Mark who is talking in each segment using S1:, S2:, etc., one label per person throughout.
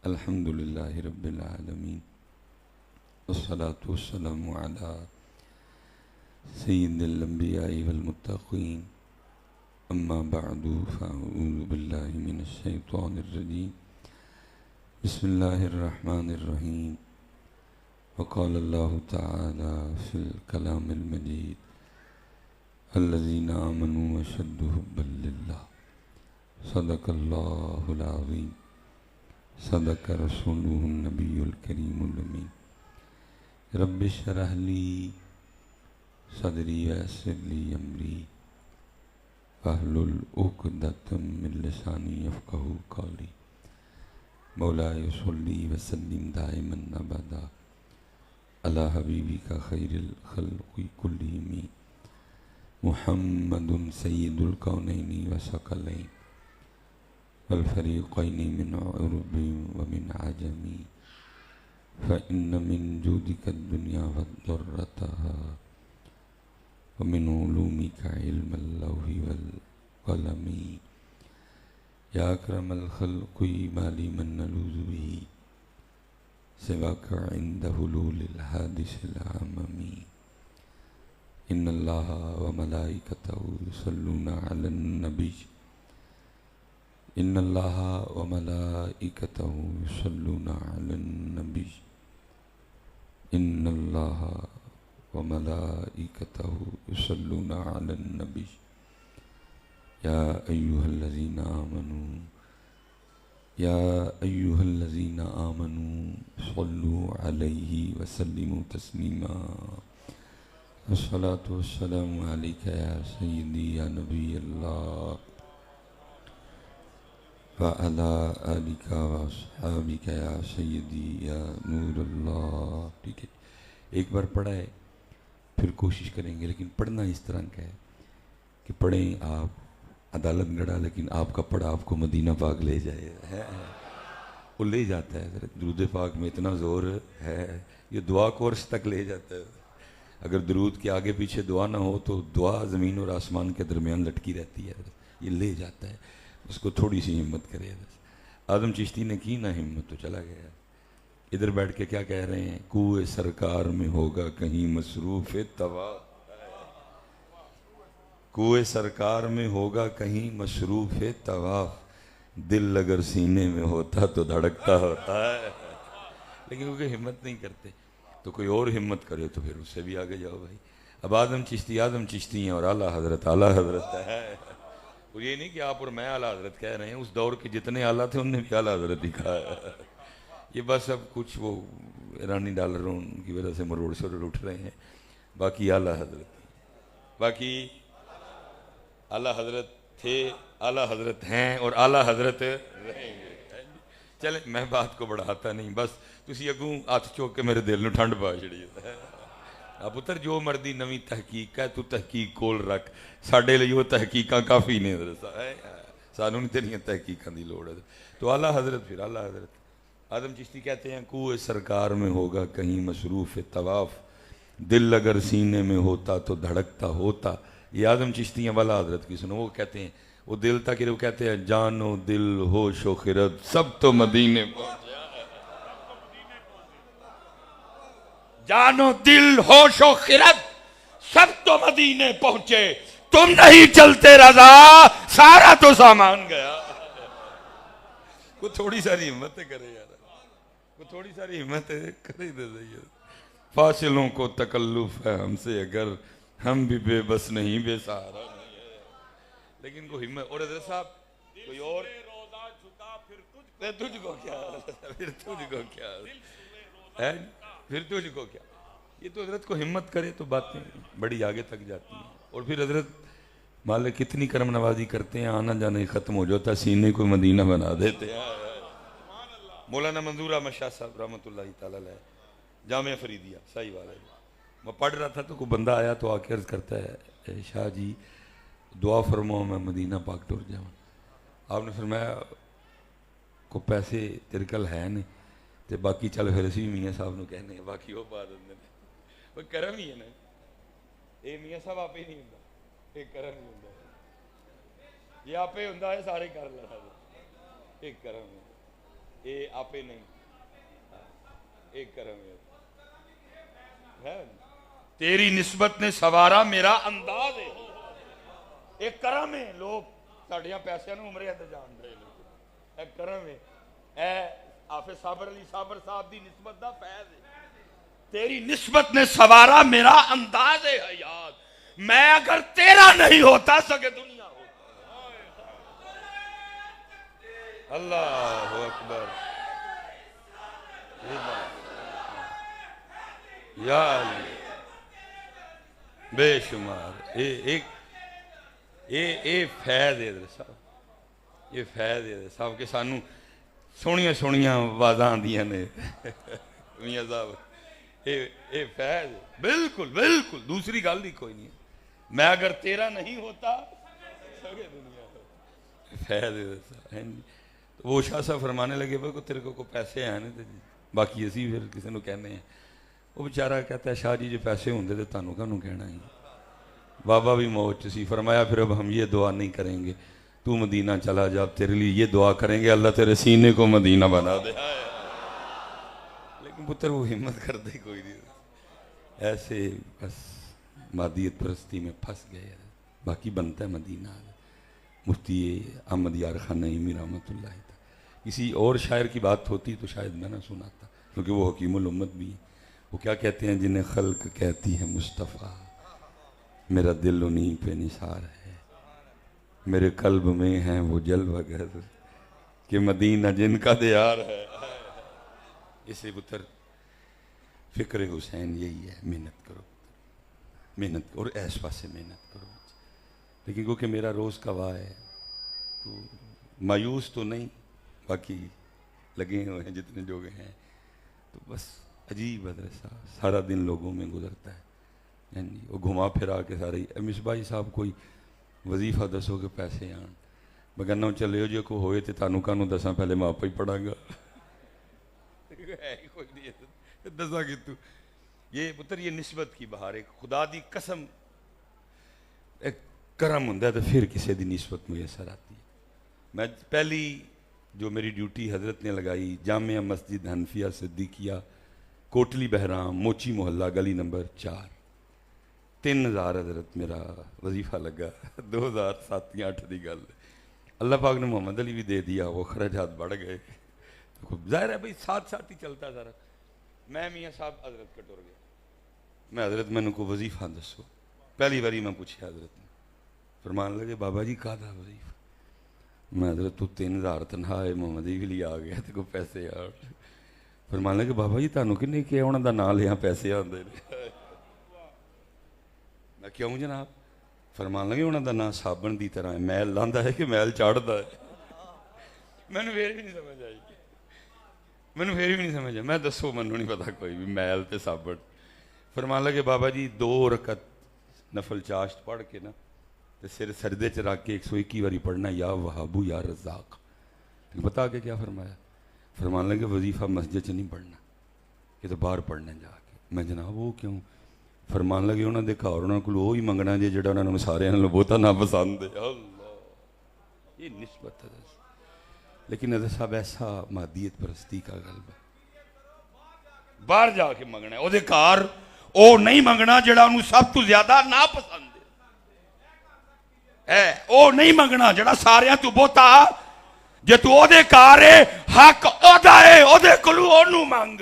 S1: अल्हम्दुलिल्लाहि रब्बिल आलमीन वस्सलातु वस्सलामु अला सय्यिदिल अंबियाइ वल मुत्तक़ीन अम्मा बअदु फ़अऊज़ु बिल्लाहि मिनश शैतानिर रजीम बिस्मिल्लाहिर रहमानिर रहीम वक़ाला अल्लाहु तआला फ़िल कलामिल मजीद अल्लज़ीना आमनू अशद्दु हुब्बन लिल्लाह सदक़ल्लाहुल अज़ीम सदक़ रसूलुहुन नबियुल करीमुल अमीन रब्बि इश्रह ली सदरी वयस्सिर ली अमरी वहलुल उक़दतम मिन लिसानी यफ़क़हू क़ौली मौलाए सल्ली व सल्लिम दाइमन अबदा अला हबीबिका खैरिल खल्क़ि कुल्लिहिम मुहम्मदुन सय्यिदुल कौनैनि व सकलैन वल फ़रीक़ैनि मिन उरबि व मिन अजमी फ़इन्न मिन जूदिका दुनिया वद्दुर्रतहा व मिन उलूमिका इल्मल लौहि वल क़लमी या अक्रमल ख़ल्क़ि मा लिमन नलूज़ु बिही सिवाका इंद हुलूलिल हादिसिल अममी इन्नल्लाह व मलाइकतहु युसल्लूना अलन नबी इन्नल्लाह व मलाइकतहु युसल्लूना अलन नबी इन्नल्लाह व मलाइकतहु युसल्लूना अलन नबी या अय्युहल्लज़ीना आमनू सल्लू अलैहि व सल्लिमू तस्लीमा अस्सलातु वस्सलामु अलैका या सय्यदी या नबी अल्लाह व अला आलिका व अस्हाबिका या सय्यदी या नूर अल्लाह। ठीक है, एक बार पढ़ा है फिर कोशिश करेंगे, लेकिन पढ़ना इस तरह का है कि पढ़ें आप अदालत गढ़ा, लेकिन आपका पढ़ा आपको मदीना पाक ले जाए है वो ले जाता है। दुरूद पाक में इतना ज़ोर है, ये दुआ को अर्श तक ले जाता है। अगर दुरूद के आगे पीछे दुआ ना हो तो दुआ ज़मीन और आसमान के दरमियान लटकी रहती है, ये ले जाता है। उसको थोड़ी सी हिम्मत करे। आदम चिश्ती ने की ना हिम्मत तो चला गया। इधर बैठ के क्या कह रहे हैं, कुए सरकार में होगा कहीं मसरूफ़ तवा, कुए सरकार में होगा कहीं मशरूफ़ तवाफ़, दिल अगर सीने में होता तो धड़कता होता है। लेकिन क्योंकि हिम्मत नहीं करते तो कोई और हिम्मत करे तो फिर उससे भी आगे जाओ भाई। अब आदम चिश्ती हैं और आला हजरत है। और ये नहीं कि आप और मैं आला हजरत कह रहे हैं, उस दौर के जितने आला थे उनने भी आला हजरत ही कहा है। ये बस अब कुछ वो ईरानी डॉलरों की वजह से मरोड़ शरोड़ उठ रहे हैं, बाकी आला हजरत, बाकी आला हजरत थे, आला हजरत हैं और आला हजरत रहेंगे। चले मैं बात को बढ़ाता नहीं, बस तुसी अगू हथ चुक के मेरे दिल में ठंड पा छड़ी। अब पुत्र जो मर्दी नवी तहकीक है तू तहकीक कोल रख, साडे लिए वो तहकीकां काफ़ी ने, सानू नहीं तेरियां तहकीकां की लोड़ है। तो आला हजरत, फिर आला हजरत आदम चिश्ती कहते हैं कुए सरकार में होगा कहीं मशरूफ़ तवाफ़, दिल अगर सीने में होता तो धड़कता होता। ये आदम चिश्तियाँ वाला हजरत की सुनो, वो कहते हैं वो दिल तक, वो कहते हैं जानो दिल होश व खिरत सब तो मदीने पहुंचे, जानो दिल होश व खिरत सब तो मदीने पहुंचे, तुम नहीं चलते रजा सारा तो सामान गया। वो थोड़ी सारी हिम्मत करे यार, वो थोड़ी सारी हिम्मत करे दे दे। फासिलों को तकल्लुफ है हमसे अगर, हम भी बेबस नहीं बेसहारा नहीं है। लेकिन को हिम्मत, और साहब कोई और रोजा झुका फिर तुझको क्या, फिर तुझको क्या है, फिर तुझको क्या। ये तो हजरत को हिम्मत करे तो बातें बड़ी आगे तक जाती हैं। और फिर हजरत मालिक कितनी करम नवाजी करते हैं, आना जाना ही खत्म हो जाता, सीने को मदीना बना देते हैं। मौलाना मंजूर अहमद शाह साहब रहमतुल्लाह तआला अलैह, जामिया फरीदिया सही वाला है। मैं पढ़ रहा था तो कोई बंदा आया तो आके अर्ज करता है, शाह जी दुआ फरमाओ मैं मदीना पाक टुर जाऊँ। आपने फरमाया को पैसे तेरे कल है नहीं तो बाकी चल फिर असी मियाँ साहब को कहने, बाकी वो पा देंगे, वो करम ही है ना। ये मियाँ साहब आपे ही नहीं होंगे, ये करम ही होंगे, ये आपे होंगे है सारे कर लेना, एक करम है। ये आपे नहीं, एक करम है। तेरी निस्बत ने सवारा मेरा अंदाज है, एक करम है। लोग साड़ियां पैसों में उमरिया ते जान रहे हैं, एक करम है। आफे साबर अली साबर साहब की निस्बत का फैज है। तेरी निस्बत ने सवारा मेरा अंदाज है हयात, मैं अगर तेरा नहीं होता सके दुनिया होता। अल्लाह अकबर, या बेशुमार ये फैज है साहब, ये फैज है साहब के सानू सोहनिया सोहनिया आवाज़ां आंदियां ने मियां साहब, ये फैज बिल्कुल बिल्कुल दूसरी गल ही कोई नहीं है। मैं अगर तेरा नहीं होता सगे दुनिया फैज है। तो वो शाह साहब फरमाने लगे भाई तेरे को पैसे हैं ना, बाकी असी फिर किसी को कहने हैं। वो बेचारा कहता है शाह जी जो पैसे होंगे तो तुहानू काहनू कहना ही। बाबा भी मौज सी फरमाया फिर अब हम ये दुआ नहीं करेंगे, तू मदीना चला जा, तेरे लिए ये दुआ करेंगे अल्लाह तेरे सीने को मदीना बना दे। लेकिन पुत्र वो हिम्मत करते कोई नहीं, ऐसे बस मादियत परस्ती में फंस गए। बाकी बनता है मदीना। मुफ्ती अहमद यार खान नईमी रहमतुल्लाह था। किसी और शायर की बात होती तो शायद मैं ना सुनाता, क्योंकि वो हकीमुल उम्मत भी है। वो क्या कहते हैं, जिन्हें खल्क कहती है मुस्तफ़ा, मेरा दिल उन्हीं पे निसार है, मेरे कल्ब में है वो जलवगर कि मदीना जिनका दियार है। इसे पुत्र फिक्र हुसैन यही है, मेहनत करो, मेहनत और ऐश पासे मेहनत करो। लेकिन क्योंकि मेरा रोज़ का वाह है तो मायूस तो नहीं, बाकी लगे हुए हैं जितने लोग हैं। तो बस अजीब मदरसा सारा दिन लोगों में गुजरता है, यानी वो घुमा फिरा के सारे मिसबाई साहब कोई वजीफा दसो के पैसे आन, मैं कहना चले जो को होए तो तानू कानू दसा, पहले मैं आप ही पढ़ागा दसा कि तू ये पुत्र ये निस्बत की बहार है। खुदा दी कसम एक करम होंदा तो फिर किसी की निस्बत मुयसर आती है। मैं पहली जो मेरी ड्यूटी हजरत ने लगाई जामिया मस्जिद हनफिया सिद्दीकिया कोटली बहराम मोची मोहल्ला गली नंबर 4, 3000 हजरत मेरा वजीफा लगा। 2007-8 की गल। अल्लाह पाक ने मोहम्मद अली भी दे दिया, वो खर्चात बढ़ गए। तो जाहिर है भाई साथ साथ ही चलता सारा। मैं मियाँ साहब हजरत का टुर गया, मैं हजरत मैंने को वजीफा दसो। पहली बारी मैं पूछा हजरत ने, फरमान लगे बाबा जी कादा वजीफा। मैं हजरत तू 3000 तनखा है, मोहम्मद भी लिए आ गया तो को पैसे आ। फरमान लगे बाबा जी तुहानू किन्ने किया उन्हों का नाम लिया पैसे आते हैं। मैं क्यों जनाब? फरमान लगे उन्हों का नाम साबन की तरह है, मैल लांदा है कि मैल चाढ़ता है। मैंने फिर भी नहीं समझ आई, मैंने फिर भी नहीं समझ आया। मैं दसो मैनू नहीं पता कोई भी मैल तो साबन। फरमान लगे बाबा जी 2 रकत नफल चाश्त पढ़ के ना तो सिर सरदे च रख के 121 बारी पढ़ना, या वहाबू या रज़ाक। पता के क्या फरमाया? फरमान लगे वजीफा मस्जिद च नहीं पढ़ना, ये तो बाहर पढ़ना जाके। मैं जनाब वो क्यों? फरमान लगे उन्होंने घर उन्होंने को वो ही मंगना जे जो उन्होंने सारे बहुता ना पसंद है। अल्लाह ये निस्बत है। लेकिन अदर साहब ऐसा मादियत परस्ती का गलबा, बाहर जाके मंगना है, ओदे घर ओ नहीं मंगना जेड़ा उन्होंने सब तो ज्यादा ना पसंद है, ओ नहीं मंगना जेड़ा सारियां तू बहुता। जे तू ओदे घर है हक ओदा है, ओदे कोलू ओनू मंग।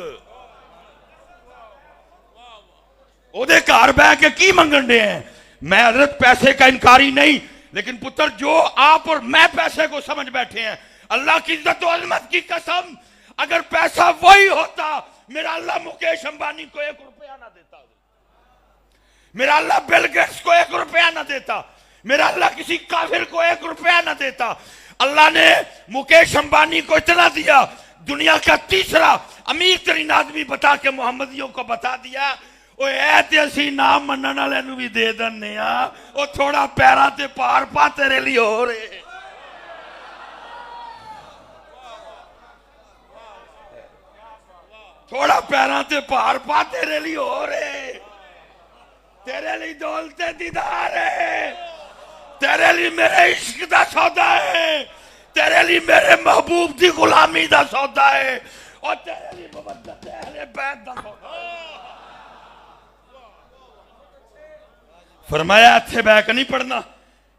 S1: ओदे घर बह के की मंगन दे हैं? मैं हजरत पैसे का इनकारी नहीं, लेकिन पुत्र जो आप और मैं पैसे को समझ बैठे हैं, अल्लाह की इज्जत और अजमत की कसम अगर पैसा वही होता, मेरा अल्लाह मुकेश अंबानी को 1 रुपया ना देता, मेरा अल्लाह बिल गेट्स को 1 रुपया ना देता, मेरा अल्लाह किसी काफिर को 1 रुपया ना देता। अल्लाह ने मुकेश अंबानी को इतना दिया, दुनिया का तीसरा अमीर तरीन आदमी बता के मोहम्मदियों को बता दिया, असी ना मनने वाले भी दे देने, थोड़ा पैरों से पार पा तेरे लिए हो रहे। थोड़ा पैरों से पार पा तेरे लिए हो रहे, तेरे लिए दौलते दीदार है, तेरे लिए मेरे इश्क का सौदा है, तेरे लिए मेरे महबूब की गुलामी का सौदा है और तेरे लिए मवद्दत अहले बैत दा सौदा। फरमाया इत्थे बह के नहीं पढ़ना,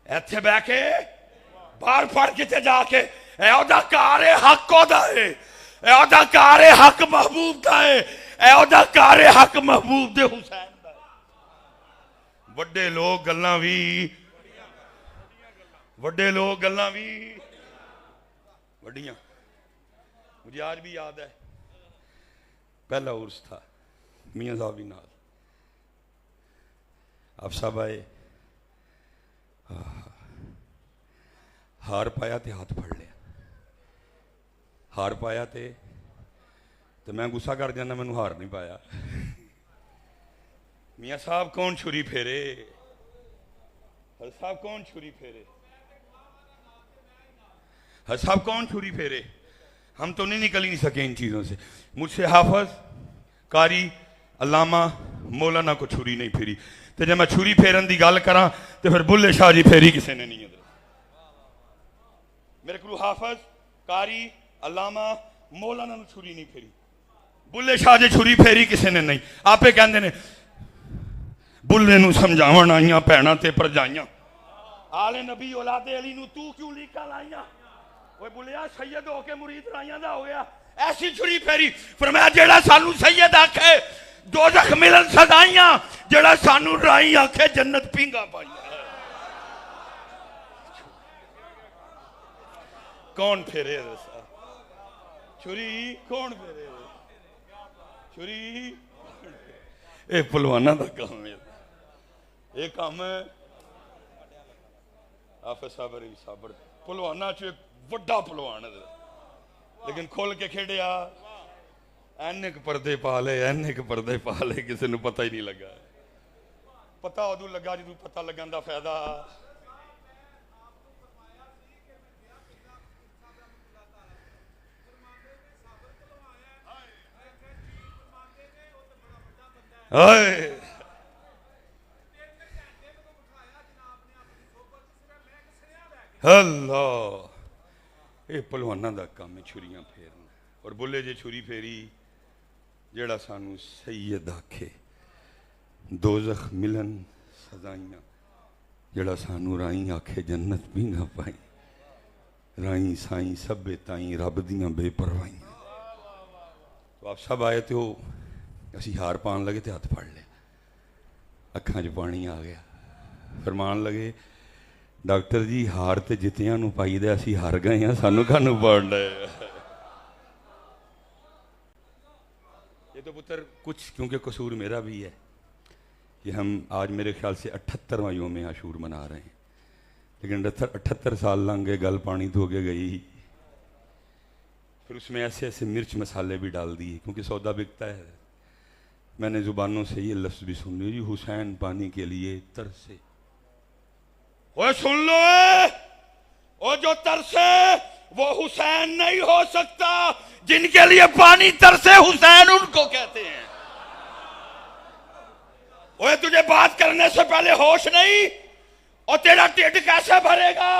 S1: इत्थे बह के बाहर पढ़ किते जाके ओदा घर है हक ओदा है, ओदा घर है हक महबूब दा है, ओदा घर है हक महबूब दे हुसैन दा है। वड्डे लोग गल्लां भी, वड्डे लोग गल्लां भी वड्डियां। मुझे आज भी याद है पहला उर्स था मियां साहब नाल, आप सब आए, हार पाया तो हाथ फड़ लिया, हार पाया तो मैं गुस्सा कर जाना मैनू हार नहीं पाया। मियां साहब कौन छुरी फेरे, हर साहब कौन छुरी फेरे, हर साहब कौन छुरी फेरे, हम तो नहीं निकल ही नहीं सके इन चीज़ों से। मुझसे हाफज कारी अल्लामा मौलाना को छुरी नहीं फेरी, तो जब मैं छुरी फेरन की गल करा तो फिर बुल्ले शाह जी फेरी किसी ने नहीं। मेरे को हाफज कारी अल्लामा मौलाना ने छुरी नहीं फेरी, बुल्ले शाह जी छुरी फेरी किसी ने नहीं। आपे कहते ने बुल्ले नूं समझावन आईयां भैणां ते भरजाइयां, आले नबी औलादे अली नूं तू क्यों लीका लाइयां, ओए बुलिया सैयद होके मुरीद राइयां दा हो गया, ऐसी छुरी फेरी। फरमाया जेड़ा सानू सैयद आखे दोज़ख मिलन सदाइयां, जेड़ा सानू राई आखे जन्नत पींगा पाइया। कौन फेरे छुरी, कौन फेरे छुरी, ये पहलवाना का काम है, ये काम है आफिस साबर साबर पहलवाना च वड्डा पहलवान है, लेकिन खुल के खेड़िया एने क पर्दे पा ले, एने क पर्दे पा ले, किसी ने पता ही नहीं लगा। पता उदू लगा जो पता लगन का फायदा। अल्लाह, ये पहलवाना का काम है छुरियां फेरना। और बोले जे छुरी फेरी जेड़ा सानू सैयद आखे दोज़ख मिलन सजाइयां, जेड़ा सानू राई आखे जन्नत भी ना पाई, राई साई सभे ताई रब दियां बेपरवाहियां। तो आप सब आए तो असी हार पान लगे तो हाथ फड़ लिया, अखां च पानी आ गया, फरमान लगे डॉक्टर जी हार तो जितियां नूं पाई दे, असी हार गए हैं, सानू कानू पाण दे। ये तो पुत्र कुछ क्योंकि कसूर मेरा भी है कि हम आज मेरे ख्याल से 78वां योम आशूर मना रहे हैं, लेकिन 78 साल लंघ गए, गल पानी धो के गई, फिर उसमें ऐसे ऐसे मिर्च मसाले भी डाल दिए क्योंकि सौदा बिकता है। मैंने जुबानों से ये लफ्ज़ भी सुन लिया जी, हुसैन पानी के लिए तरसे। ओए सुन लो, वो जो तरसे वो हुसैन नहीं हो सकता, जिनके लिए पानी तरसे हुसैन उनको कहते हैं। ओए तुझे बात करने से पहले होश नहीं, और तेरा ढिड कैसे भरेगा,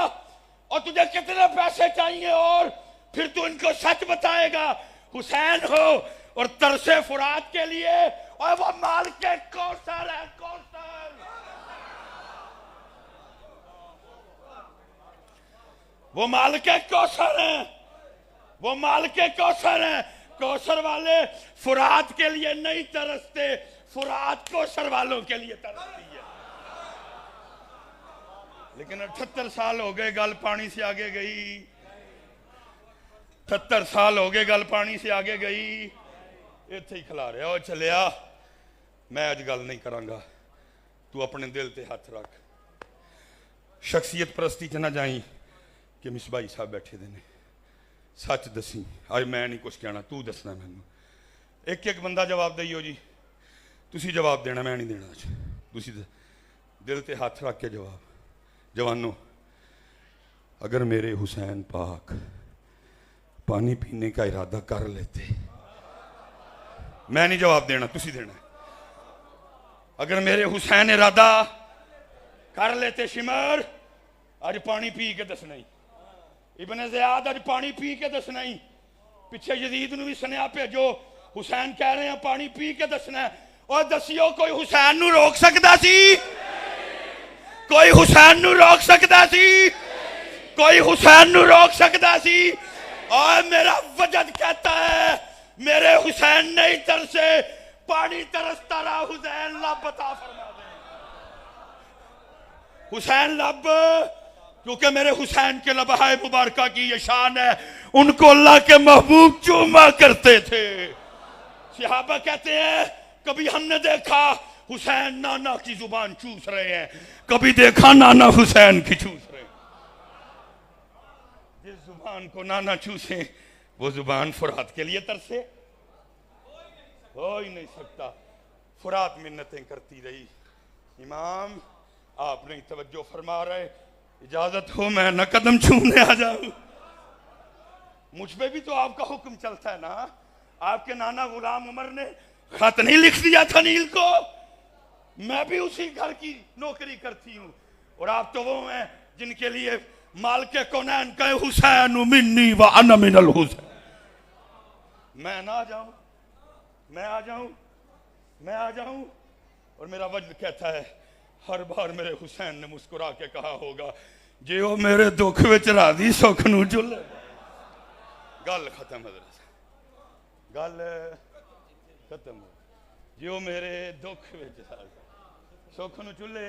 S1: और तुझे कितने पैसे चाहिए, और फिर तू इनको सच बताएगा। हुसैन हो और तरसे फुरात के लिए, और वो माल के कौसर है, कौसर, वो माल के कौसर है, वो माल के कौसर है। कौसर वाले फुरात के लिए नहीं तरसते, फुरात कौसर वालों के लिए तरसती है। लेकिन 78 साल हो गए, गल पानी से आगे गई, 78 साल हो गए, गल पानी से आगे गई, इत्थे ही खिला रहा हो चलिया। मैं अज गल नहीं करांगा, तू अपने दिल ते हथ रख, शख्सियत परस्ती च ना जाई कि मिसबाई साहब बैठे दे ने, सच दसी, अज मैं नहीं कुछ कहना, तू दसना मैनू। एक एक बंदा जवाब दईओ जी, तुसी जवाब देना, मैं नहीं देना। तुसी दिल ते हथ रख के जवाब। जवानों, अगर मेरे हुसैन पाक पानी पीने का इरादा कर लेते, मैं नहीं जवाब देना, तुसी देना। अगर मेरे हुसैन इरादा कर लेते शिमर, आज पानी पी के दसना ही,
S2: इब्ने ज़ियाद अज पानी पी के दसना ही, पिछे यजीद नूं भी सुनिया भेजो, हुसैन कह रहे हैं पानी पी के दसना है। और दसियो कोई हुसैन नूं रोक सकदा सी? कोई हुसैन नूं रोक सकदा सी? कोई हुसैन नूं रोक सकदा सी? और मेरा वजद कहता है मेरे हुसैन नहीं तरसे, पानी तरसता रहा, हुसैन लब अता फरमा दे, हुसैन लब, क्योंकि मेरे हुसैन के लबहाए मुबारका की ये शान है, उनको अल्लाह के महबूब चूमा करते थे। सहाबा कहते हैं कभी हमने देखा हुसैन नाना की जुबान चूस रहे हैं, कभी देखा नाना हुसैन की चूस रहे हैं। जिस जुबान को नाना चूसे वो जुबान फुरात के लिए तरसे, हो ही नहीं सकता। फुरात मिन्नतें करती रही। इमाम आप नहीं तवज्जो फरमा रहे, इजाजत हो मैं न कदम छूने आ जाऊं। मुझ पे भी तो आपका हुक्म चलता है ना। आपके नाना गुलाम उमर ने खत नहीं लिख दिया था नील को, मैं भी उसी घर की नौकरी करती हूँ। और आप तो वो हैं जिनके लिए मालिक कौनैन कहे हुसैन मिन्नी व अना मिनल हुसैन। मैं ना आ जाऊं, मैं आ जाऊं, मैं आ जाऊं। और मेरा वजद कहता है हर बार मेरे हुसैन ने मुस्कुरा के कहा होगा जे वो मेरे दुख विच राजी सुख नूं झुले। गल खत्म हज़रत, गल खत्म। जो मेरे दुख विच सुख नूं झुले।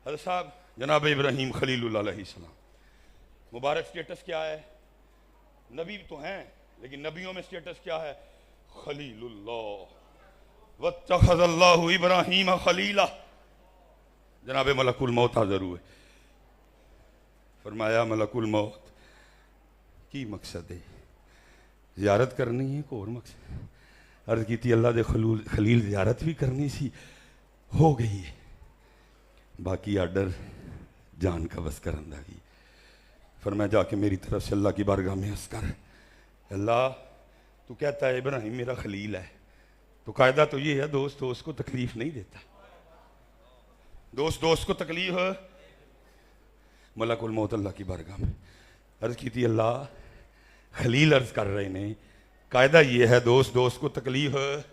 S2: हज़रत साहब जनाब इब्राहीम खलीलुल्लाह अलैहिस्सलाम, मुबारक स्टेटस क्या है? नबी तो हैं लेकिन नबियों में स्टेटस क्या है? खलीलुल्लाह। वत्तखज़ल्लाहु इब्राहीम खलीला। जनाब मलकुल मौत हाज़िर हुए, फरमाया मलकुल मौत की मकसद है? ज़ियारत करनी है, कोई और मकसद? अर्ज़ की थी अल्लाह दे खलील ज़ियारत भी करनी सी, हो गई है, बाकी आर्डर जान का बस करन दा ही। फरमाया जाके मेरी तरफ से अल्लाह की बारगाह में अर्ज़ कर, अल्लाह तू कहता है इब्राहिम मेरा खलील है, तो कायदा तो ये है दोस्त दोस्त को तकलीफ नहीं देता, दोस्त दोस्त को तकलीफ है। मलकुल मौत अल्लाह की बारगाह में अर्ज़ की थी अल्लाह खलील अर्ज़ कर रहे ने, कायदा ये है दोस्त दोस्त को तकलीफ है।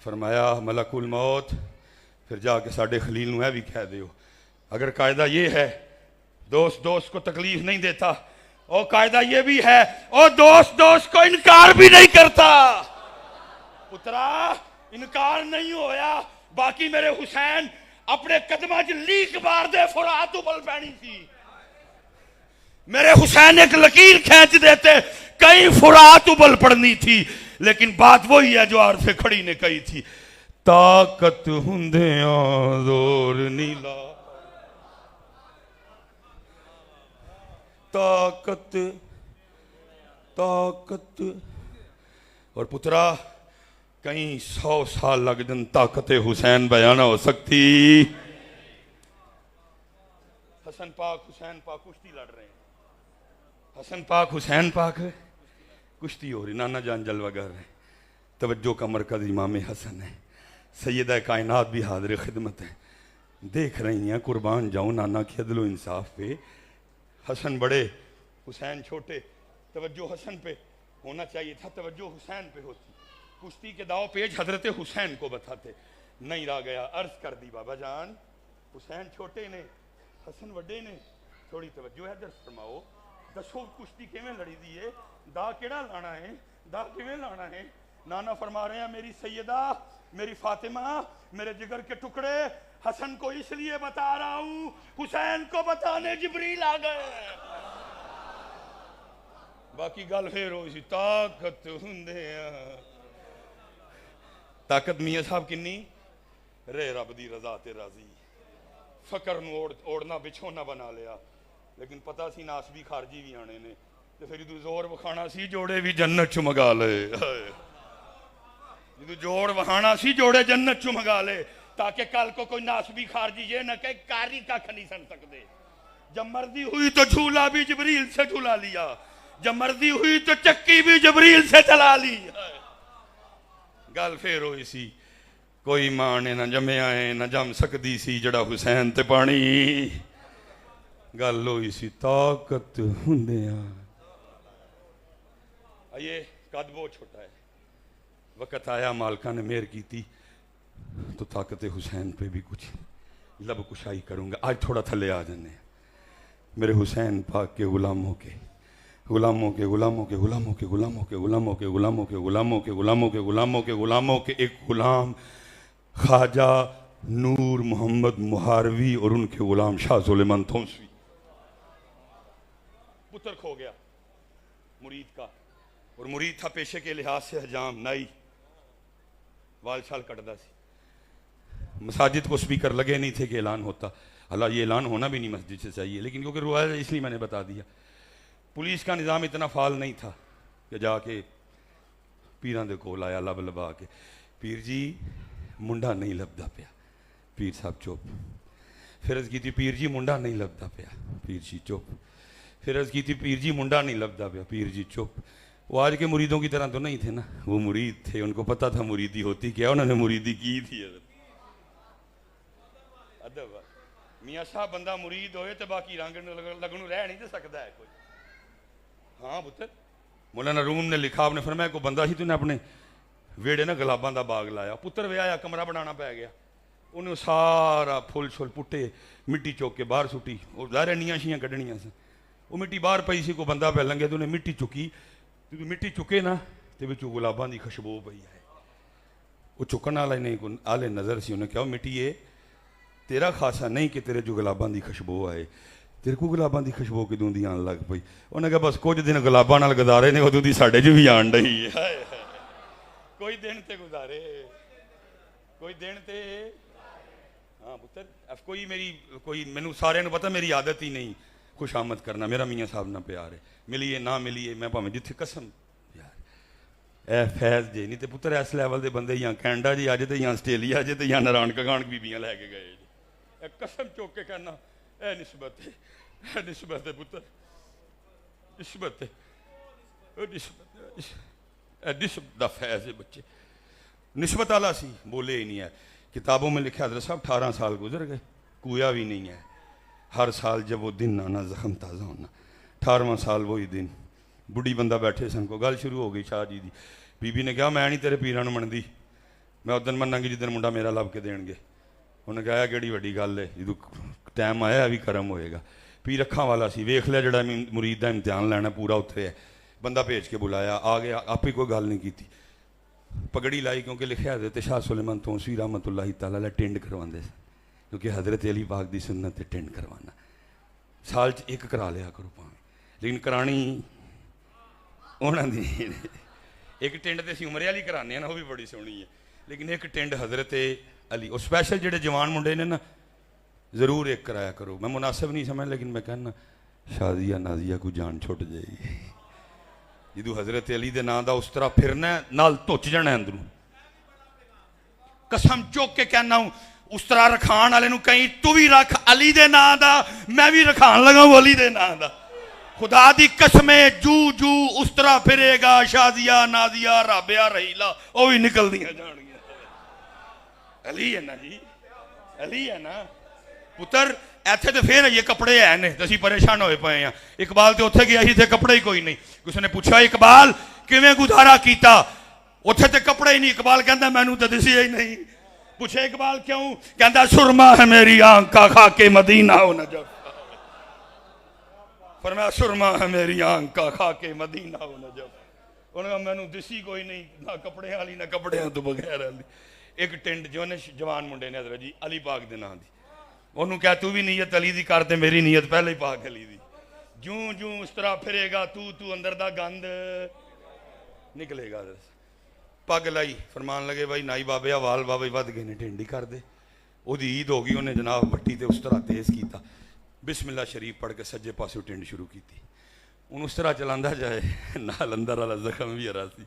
S2: फरमाया मलकुल मौत फिर जाके साढ़े खलील नूं भी कह दियो अगर कायदा ये है दोस्त दोस्त को तकलीफ नहीं देता, और कायदा ये भी है और दोस्त दोस्त को इनकार भी नहीं करता। पुत्रा इनकार नहीं होया, बाकी मेरे हुसैन अपने कदमा च लीक मार दे फुरात उबल पैनी थी। मेरे हुसैन एक लकीर खींच देते कहीं फुरात उबल पड़नी थी। लेकिन बात वही है जो आरफ़े खड़ी ने कही थी, ताकत हुंदियां जोर नीला, ताकत ताकत। और पुत्रा कहीं 100 साल लग जन ताकत हुसैन बयान ना हो सकती। हसन पाक हुसैन पाक कुश्ती लड़ रहे हैं, हसन पाक हुसैन पाक कुश्ती हो रही, नाना जान जलवा कर रहे हैं। तवज्जो का मरकज इमाम हसन है, सैयदा कायनात भी हाजिर खिदमत है, देख रही हैं कुर्बान जाऊं नाना की अदलो इंसाफ पे। हसन बड़े हुसैन छोटे, तवज्जो हसन पे होना चाहिए था, तवज्जो हुसैन पे होती। कुश्ती के दाव पेज हजरत हुसैन को बताते, नहीं रह गया। अर्ज कर दी बाबा जान हुसैन छोटे ने हसन वड्डे ने, थोड़ी तवज्जो है दर फरमाओ। दसो कुश्ती किवें लड़ी दी है, दा केड़ा लाना है, दा किवें लाना है। नाना फरमा रहे हैं मेरी सैयदा मेरी फातिमा मेरे जिगर के टुकड़े, हसन को इसलिए बता रहा हूं हुसैन को बताने जिब्रील आ गए। बाकी गल फिर हो सी ताकत हुंदे ताकत मियां साहब किन्नी रे रब दी रजा ते राजी। फकर नूं ओढ़ना बिछोना बना लिया, लेकिन पता सी नास भी खारजी भी आने ने, तो फिर जो जोर विखाना सी जोड़े भी जन्नत चु मंगा ले। जो जोड़ वहाना सी जोड़े जन्नत चु मंगा ले, ताकि कल को कोई नास भी खारजी ये न कहे कारी कख नहीं सुन सकते। जब मर्जी हुई तो झूला भी जबरील से झूला लिया, जब मर्जी हुई तो चक्की भी जबरील से चला ली। गल फिर होई सी कोई मां ने न जमया है न जम सकती सी जड़ा हुसैन ते पानी। गल होई सी ताकत हुंदियां। ये कद बहुत छोटा है, वक़्त आया मालका ने मेहर की थी तो ताकत हुसैन पे भी कुछ लब कुशाई करूँगा। आज थोड़ा थले आ जाने मेरे हुसैन पाक के गुलामों के गुलामों के गुलामों के गुलामों के गुलामों के गुलामों के गुलामों के गुलामों के गुलामों के गुलामों के गुलामों के एक गुलाम ख्वाजा नूर मोहम्मद मुहारवी और उनके गुलाम शाह सुलेमान थोंसवी। पुत्र खो गया मुरीद का, और मुरीद था पेशे के लिहाज से हजाम नाई, वाल शाल कटदा सी। मसाजिद को स्पीकर लगे नहीं थे कि ऐलान होता, हालांकि ये ऐलान होना भी नहीं मस्जिद से चाहिए, लेकिन क्योंकि रुआया इसलिए मैंने बता दिया। पुलिस का निज़ाम इतना फाल नहीं था कि जाके पीरां दे कोल आया लब लबा के, पीर जी मुंडा नहीं लभदा पिया। पीर साहब चुप। फिर अर्ज़ की थी पीर जी मुंडा नहीं लभदा पिया। पीर जी चुप। फिर अर्ज़ की थी पीर जी मुंडा नहीं लभदा पिया। पीर जी चुप। वो आज के मुरीदों की तरह तो नहीं थे ना, वो मुरीद थे, उनको पता था मुरीदी होती क्या, उन्होंने मुरीदी की थी। अदब मियाँ साहब बंदा मुरीद होए तो बाकी रंग लगनू रह नहीं सकता है कोई। हाँ पुत्र, मौलाना रूम ने लिखा, आपने फरमाया को बंदा ही तूने अपने वेड़े ना गुलाबां दा बाग लाया, पुत्र विआया कमरा बनाना पै गया, उन्हें सारा फुल शुल पुट्टे मिट्टी चुक के बाहर सुट्टी। और ज़ाहिर नियां शियां कड्ढनियां सन, वो मिट्टी बाहर पई सी, को बंदा पै लंघे तो उन्हें मिट्टी चुकी, तो मिट्टी चुके ना तो बिचों गुलाबां दी खुशबू पई है। वो चुकन वाले ने आले नज़र सी, उन्हें कहा मिट्टी ये तेरा खासा नहीं कि तेरे जो गुलाबां दी खुशबू आए, तेरे को गुलाबां दी खुशबू किदों दी आन लग पई। उन्हें कहा बस कुछ दिन गुलाबां नाल गुजारे ने, उदों दी साडे च भी आन डई है। कोई दिन ते गुजारे, कोई दिन ते। हाँ पुत्र, कोई मेरी कोई मैनू सारे नू पता मेरी आदत ही नहीं खुशामद करना, मेरा मियाँ साहब ना प्यार है, मिलीए ना मिलीए मैं भावें जिथे कसम यार ए फैज जे नहीं तो पुत्र इस लैवल के बंदे या कैनेडा जी अज तो या आस्ट्रेलिया जे तो या नारायण कगान बीबियाँ लैके गए जी। कसम चुक के कहना ए निस्बत है, ए निस्बत है पुत्र, निस्बत है, निस्बत दा फैज है बच्चे। निस्बत वाला सी, बोले ही नहीं है। किताबों में लिखा हज़रत साहब 18 साल गुजर गए, कोया भी नहीं है। हर साल जब वो दिन आना जख्म ताज़ा होना, 18वां साल वही दिन। बुढ़ी बंदा बैठे सन को गल शुरू हो गई शाह जी की। बीबी ने कहा मैं नहीं तेरे पीरां नूं मनदी, मैं उदन मनांगी जिदन मुंडा मेरा लभ के देणगे। उन्हें कहा केड़ी वड्डी गल है, जो टाइम आया भी करम होएगा। पीर अखां वाला सी, वेख लिया जड़ा मुरीद का इम्तिहान लैना पूरा उत्थे है। बंदा भेज के बुलाया, आ गया, आप ही कोई गल नहीं की। पगड़ी लाई, क्योंकि लिखा हज़रत शाह सुलेमान थोंसवी रहमतुल्लाहि तआला टिंड करवाते सन, क्योंकि हज़रत अली पाक की सुन्नत है टिंड करवाना। साल च एक करा लिया करो भावें, लेकिन करानी उन्होंने एक टिंड तो असीं उमरे वाली कराने ना, वो भी बड़ी सोहनी है, लेकिन एक टिंड हज़रत अली और स्पैशल जोड़े जवान मुंडे ने ना जरूर एक कराया करो। मैं मुनासिब नहीं समझ, लेकिन मैं कहना शादिया नाजिया को जान छुट जाएगी जो हज़रत अली के नाम का उस तरह फिरना नाल धुच जाना अंदरों। कसम चुक के कहना हूं, उस तरह रखान वाले नूं कहीं तू भी रख अली दे नाम दा, मैं भी रखान लगा अली दे नाम दा। खुदा दी कसमें जू जू उस तरह फिरेगा, शादिया नाजिया राबिया रहीला वो भी निकल दियां जानियां। अली है ना जी, अली है ना पुत्र। इत्थे तो फिर ये कपड़े है ने, असीं परेशान होए पए हैं। इकबाल तो उत्थे गया ही थे, कपड़े ही कोई नहीं। किसी ने पूछा इकबाल किवें गुजारा किया, उत्थे तो कपड़े ही नहीं। इकबाल कहता मैनू तो दसिया ही नहीं। पूछे इकबाल क्यों, कहता सुरमा है मेरी आंख का खा के मदीना हो नजफ। फरमाया सुरमा है मेरी आंख का खा के मदीना हो नजफ। उन्होंने मैनू दिसी कोई नहीं, ना कपड़े वाली ना कपड़े तो बगैर वाली। एक टिंड जो ने जवान मुंडे ने हज़रत जी अली पाक के नाम की, उन्होंने कहा तू भी नीयत अली दी कर दे, मेरी नीयत पहले ही पाक अली दी। जूं जूं उस तरह फिरेगा तू अंदर दा गंद निकलेगा। पग लाई, फरमान लगे भाई नाई बाबे वाल बाबे वध गए ने, टिंडी कर दे। वो ईद हो गई, उन्हें जनाब पट्टी ते उस तरह तेज किया, बिस्मिल्लाह शरीफ पढ़ के सज्जे पासों टिंड शुरू की। उन उस तरह चलाता जाए, नाल अंदर वाला जख्म भी हरा सी,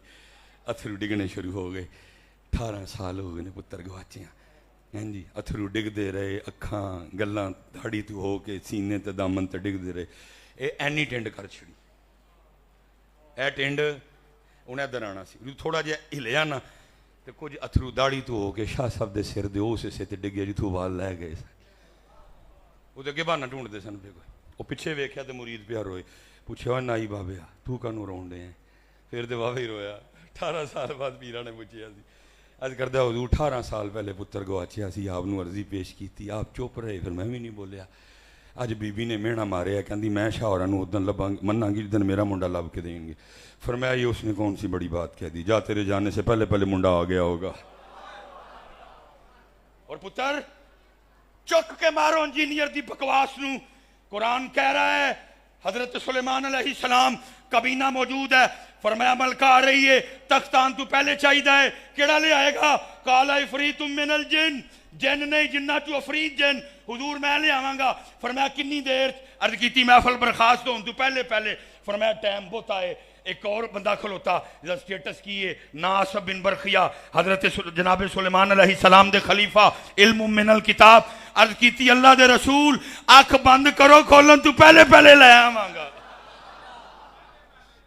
S2: अथरू डिगने शुरू हो गए। 18 साल हो गए ने पुत्र गवाचियां। हैं जी, अथरू डिगते रहे, अखां गल्लां दाड़ी तू हो के सीने ते दामन ते डिगते रहे। ये ऐनी टिंड कर छड़ी, ए टिंड उन्हें इधर आना सी, थोड़ा जिहा हिलिया ना तो कुछ अथरू दाड़ी तू हो के शाह साहब के सिर दे उस हिस्से ते डिगे जिथों वाल लै गए। वो अगे बहाना ढूंढते सन पे कोई, वो पिछे वेख्या तो मुरीद पिया रोए, पूछे नाई बाबे तू कानू रोन डे है? फिर तो बाबा ही रोया। 18 साल बाद पीरा ने पूछया सी, अज करदा हजूर 18 साल पहले पुत्र गवाचिया सी, आपनू अर्जी पेश की, आप चुप रहे, फिर मैं भी नहीं बोलिया। अज बीबी ने मेहना मारिया, कहती मैं शाह होरां नूं उदन लभांगी मन्नांगी जिदन मेरा मुंडा लभ के देंगे। फरमाया ये उसने कौन सी बड़ी बात कह दी, जा तेरे जाने से पहले पहले मुंडा आ गया होगा। और पुत्र चुक के मारो इंजीनियर की बकवास नूं। कुरान कह रहा है हजरत सुलेमान अलैहिस्सलाम कबीना मौजूद है, फरमाया मलका आ रही है, तख्तान तू पहले चाहिए, केड़ा ले आएगा? काला इफरीतुम मिनल जिन, जिन नहीं जिन्ना तू अफरीत जिन, हुजूर मैं ले आवांगा। फरमाया कितनी देर? अर्ज की महफल बर्खास्त हो तू पहले पहले। फरमाया टाइम बहुत आए। एक और बंदा खलोता जिसका स्टेटस की है नासब बिन बरखिया, हजरत जनाब सुलेमान अलैहिस्सलाम दे खलीफा, इल्म मिनल किताब। अर्ज की अल्लाह दे रसूल अख बंद करो, खोलन तू पहले पहले ले आवांगा।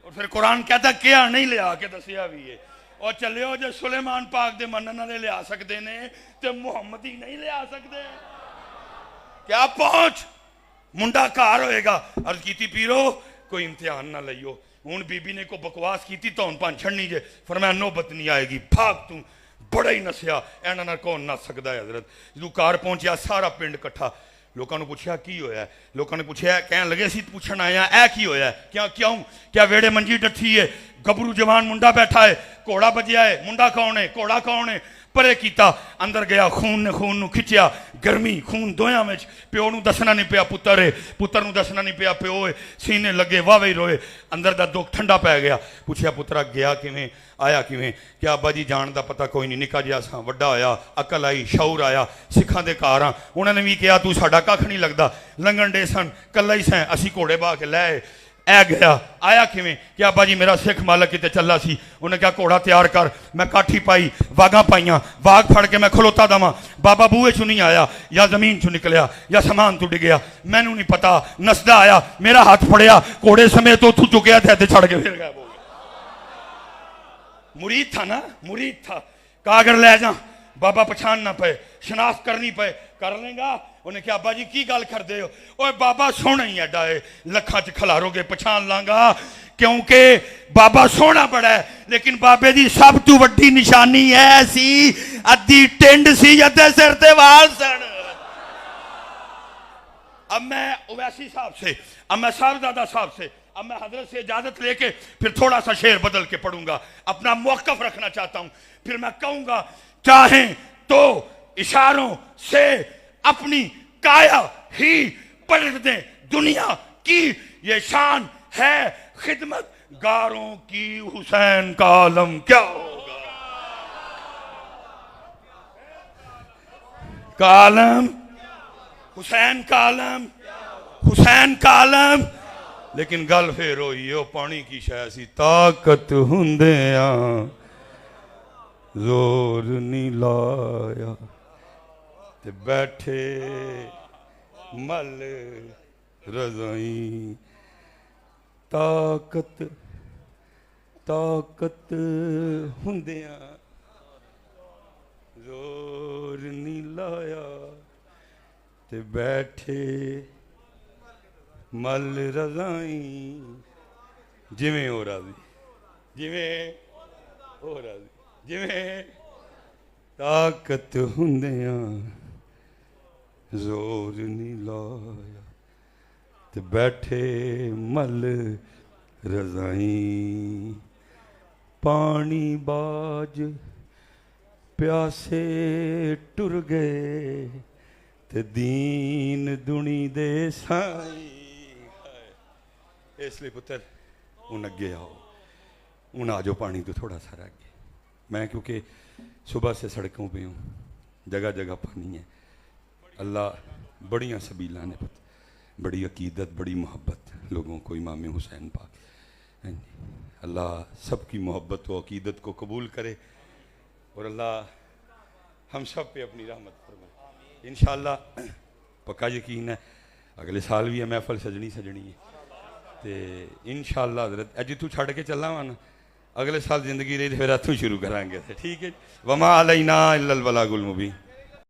S2: और फिर कुरान कहता क्या नहीं लिया के दसिया भी है। और चलियो जो सुलेमान पाक दे मनन वाले लिया सकते ने ते मुहम्मदी नहीं लिया सकते। क्या पहुंच मुंडा कार होएगा। अर्ज की पीरो कोई इम्तिहान ना लियो। हूँ बीबी ने को बकवास की तो भन छड़नी जे, फरमाया नौबत नहीं आएगी, भाग तू, बड़ा ही नसिया, इन्होंने कौन नस सकता है। हजरत जो कार पहुंचा सारा पिंड कट्ठा, लोगों ने पूछा की होया, लोगों ने पूछा कह लगे सी पूछण आया ऐ की होया, क्या क्यों, क्या वेड़े मंजी डठी है, गबरू जवान मुंडा बैठा है, घोड़ा बजया है, मुंडा कौन है, घोड़ा कौन है, परे किया, अंदर गया, खून ने खून नू खिंचिया, गर्मी खून दोया में, प्यो नू दसना नहीं पिया पुत्र है, पुत्र नू दसना नहीं पिया प्यो है, सीने लगे वावे ही रोए, अंदर दा दुख ठंडा पै गया। पूछया पुत्रा गया किवें, आया किवें? क्या अब्बा जी जान का पता कोई नहीं, निका जिहा सा, वड्डा होया, अकल आई, शौर आया, सिखां दे घर हाँ, उन्होंने भी कहा तू साडा कख नहीं लगता, लंघन डे सन, कला ही सैं, असी घोड़े बहा के लै ऐ गया। आया किवें? क्या अब्बा जी मेरा सिख मालक किते चला सी, उन्हें क्या घोड़ा तैयार कर, मैं काठी पाई, वागा पाइया, वाग फड़ के मैं खलोता दवा, बाबा बूहे चू नहीं आया, या जमीन चू निकलिया, या समान तू डिगया, मैनू नहीं पता, नसदा आया, मेरा हाथ फड़िया, घोड़े समेत उथू चुकया थे छड़ के फिर गया। मुरीद था ना, मुरीद था, कहा अगर ले जा बाबा पछान ना पे, शनाख्त करनी पे, कर लेगा। उन्हें क्या अब्बा जी की गल कर दे हो? ओए बाबा सोना ही एडा है, लखा च खलारोगे पछान लांगा, क्योंकि बाबा सोना बड़ा है, लेकिन बाबे की सब तू वड्डी निशानी है सी अद्धी टिंड सी, अद्धे सिर ते वाल सन। अब मैं ओवैसी साहब से, अब मैं साहबजादा साहब से, अब मैं हजरत से इजाजत लेके फिर थोड़ा सा शेर बदल के पढ़ूंगा, अपना मौकफ रखना चाहता हूं, फिर मैं कहूंगा चाहें तो इशारों से अपनी काया ही पलट दें दुनिया की, ये शान है खिदमत गारों की, हुसैन का आलम क्या होगा, का आलम, हुसैन का आलम, हुसैन का आलम। लेकिन गल फिर होई ओ पानी की शै सी, ताकत हुंदिया जोर नहीं लाया, ते बैठे मल रजाई, ताकत ताकत हुंदिया जोर नहीं लाया, ते बैठे मल रजाई, जिवें हो राजी, जिवें हो राजी, जिवें ताकत हुंदिया जोर नहीं लाया, ते बैठे मल रजाई, पानी बाज प्यासे टुर गए, ते दीन दुनी दे साई। इसलिए पुत्र हूँ अगे आओ, हूँ आ जाओ पानी तो थोड़ा सा रह गया। मैं क्योंकि सुबह से सड़कों पे हूँ, जगह जगह पानी है, अल्लाह बड़ियाँ सबीला ने पुत्र, बड़ी अकीदत, बड़ी मोहब्बत लोगों को इमाम हुसैन पाक, अल्लाह सबकी मोहब्बत व अकीदत को कबूल करे और अल्लाह हम सब पे अपनी रहमत फरमाए। इंशाअल्लाह पक्का यकीन है अगले साल भी है महफल सजनी सजनी है, तो इंशाअल्लाह हज़रत अज तू छड़ के चला वा ना, अगले साल जिंदगी रही फिर इत्थों शुरू करांगे। ठीक है, वमा अलैना इल्लल बलागुल मुबीन।